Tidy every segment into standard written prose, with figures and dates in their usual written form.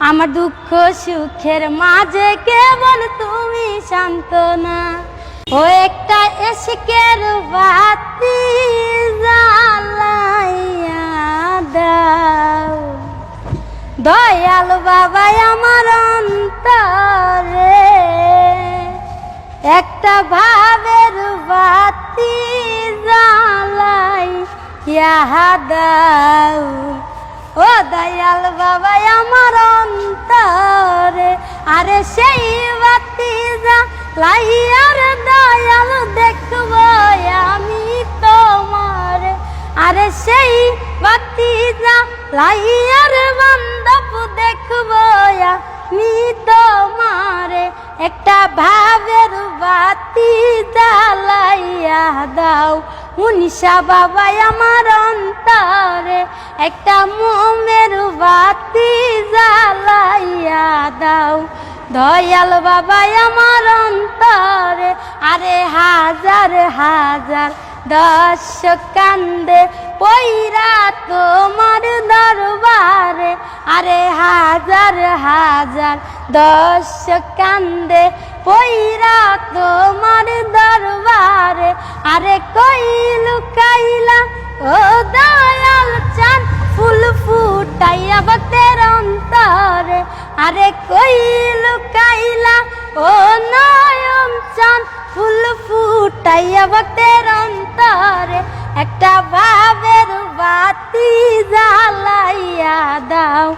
আমার দুঃখ সুখের মাঝে কেবল তুমি সান্ত্বনা। ও একটা ইশকের বাতি জ্বালাইয়া দাও দয়াল বাবা আমার অন্তরে, একটা ভাবের বাতি জ্বালাইয়া দাও ও দয়াল বাবা আমার অন্তরে। আরে সেই বাতি জ্বালাইয়ার দয়াল দেখবো আমি তোমার, আরে সেই বাতি জ্বালাইয়ার বান্ধব দেখবো আমি তোমার। একটা ভাবের বাতি জ্বালাইয়া দাও মুনিশা বাবা আমার অন্তরে, একটা মোমের বাতি জ্বালাইয়া দাও দয়াল বাবা আমার অন্তরে। আরে হাজার হাজার দর্শক কান্দে পইরা তোমার দরবারে, আরে হাজার হাজার দর্শক কান্দে পইরা তোমার দরবারে। আরে কই লুকাইলা ও দয়াল চাঁদ ফুল ফুটাইয়া ভক্তের অন্তরে, আরে কই লুকাইলা ও নয়ন চাঁদ ফুল ফুটাইয়া ভক্তের অন্তরে। একটা ভাবের বাতি জ্বালাইয়া দাও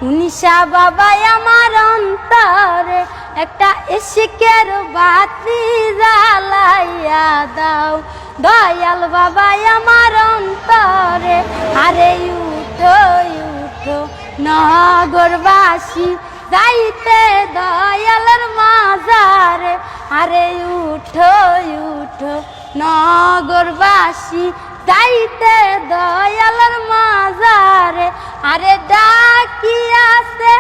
মুনিশা বাবা আমার অন্তরে, একটা ইশকের বাতি জ্বালাইয়া দাও দয়াল বাবা আমার অন্তরে। আরে উঠো উঠো নগরবাসী যাইতে দয়ালের মাজারে, আরে উঠো উঠো নগরবাসী যাইতে দয়ালের মাজারে। আরে ডাকিয়াছে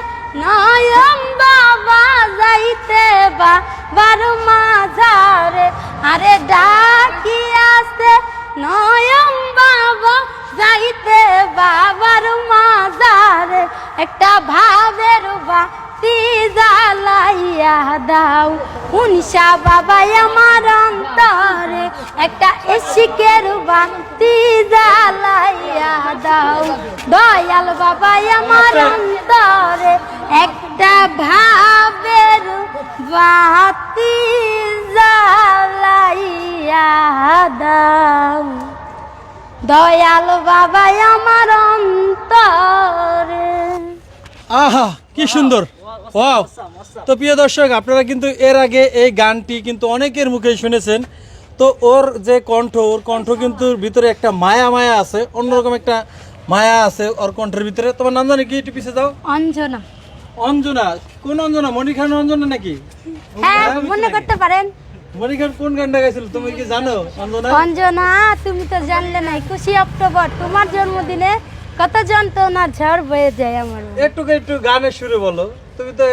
নয়ন বাবা যাইতে বাবার মাজারে, আরে ডাকিয়াছে নয়ন বাবা যাইতে বাবার মাজারে। একটা ভাবের বাতি জ্বালাইয়া দাও মুনিশা বাবা আমার অন্তরে, একটা ইশকের বাতি জ্বালাইয়া দাও দয়াল বাবা আমার অন্তরে। একটা ভাবের বাতি জ্বালাইয়া দাও দয়াল বাবা আমার অন্তরে। আহা কি সুন্দর, ওয়াও। তো প্রিয় দর্শক, আপনারা কিন্তু এর আগে এই গানটি কিন্তু অনেকের মুখে শুনেছেন। তো ওর যে কণ্ঠ, ওর কণ্ঠ কিন্তু ভিতরে একটা মায়া মায়া আছে, অন্যরকম একটা মায়া আছে ওর কণ্ঠের ভিতরে। তোমার নাম জানি কি, একটু পিছিয়ে যাও। অঞ্জনা। অঞ্জনা? কোন অঞ্জনা? মনির খান অঞ্জনা নাকি? হ্যাঁ মনে করতে পারেন। মনির খান কোন গানটা গাইছিল তুমি কি জানো? অঞ্জনা অঞ্জনা তুমি তো জানলে না, 21 অক্টোবর তোমার জন্মদিনে কত যন্ত্রণা ঝড় বয়ে যায় আমার। একটু একটু গানের সুরে বলো, তুমি তো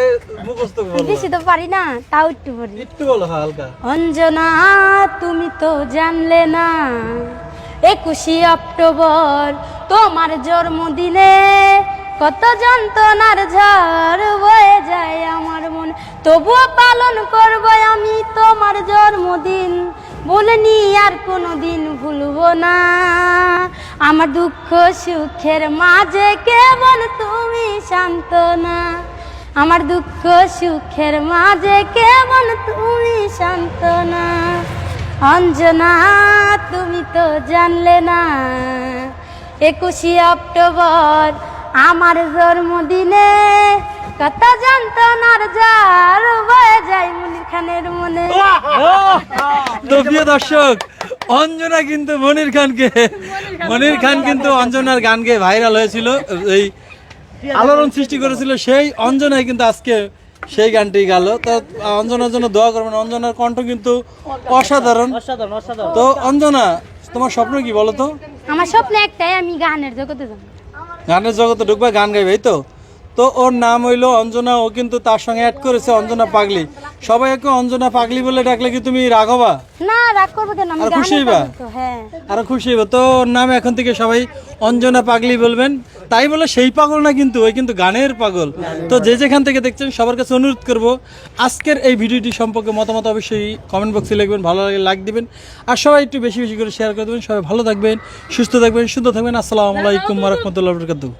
মুখস্থ বলো। বেশি তো পারি না, তাও একটু বলি। একটু বলো হালকা। অঞ্জনা তুমি তো জানলে না, 21 অক্টোবর তোমার জন্মদিনে কত যন্ত্রণার ঝড় বয়ে যায় আমার মনে, তবুও পালন করব আমি তোমার জন্মদিন, বলিনি আর কোনোদিন ভুলবো না। আমার দুঃখ সুখের মাঝে কেবল তুমি সান্ত্বনা, আমার দুঃখ সুখের মাঝে কেবল তুমি সান্ত্বনা। অঞ্জনা তুমি তো জানলে না, 21 অক্টোবর আমার জন্মদিনে কত যন্ত্রণার ঝড় বয়ে যায় মনির খানের মনে। তো প্রিয় দর্শক, অঞ্জনা কিন্তু মনির খান কিন্তু অঞ্জনার গান গেয়ে ভাইরাল হয়েছিল, এই আলোড়ন সৃষ্টি করেছিল। সেই অঞ্জনাই কিন্তু আজকে সেই গানটি গেল। তো অঞ্জনার জন্য দোয়া করবেন, অঞ্জনার কণ্ঠ কিন্তু অসাধারণ। তো অঞ্জনা, তোমার স্বপ্ন কি বলো তো? আমার স্বপ্ন একটাই, আমি গানের জগতে যাব। গানের জগতে ঢুকবা, গান গাইবে, এই তো? তো তো ওর নাম হইলো অঞ্জনা, ও কিন্তু তার সঙ্গে অ্যাড করেছে অঞ্জনা পাগলি। সবাই ওকে অঞ্জনা পাগলি বলে ডাকলে কি তুমি রাঘবা? না, রাগ করবো কেন, আমি আর খুশি গানে হইবা? পাগল তো, হ্যাঁ। আরো খুশি হইব। তো ওর নাম এখন থেকে সবাই অঞ্জনা পাগলি বলবেন। তাই বলে সেই পাগল না কিন্তু, ওই কিন্তু গানের পাগল। তো যে যেখান থেকে দেখছেন সবার কাছে অনুরোধ করব, আজকের এই ভিডিওটি সম্পর্কে মতামত অবশ্যই কমেন্ট বক্সে লিখবেন, ভালো লাগলে লাইক দিবেন, আর সবাই একটু বেশি বেশি করে শেয়ার করে দেবেন। সবাই ভালো থাকবেন, সুস্থ থাকবেন, সুন্দর থাকবেন। আসসালামু আলাইকুম ওয়া রাহমাতুল্লাহি ওয়া বারাকাতুহু।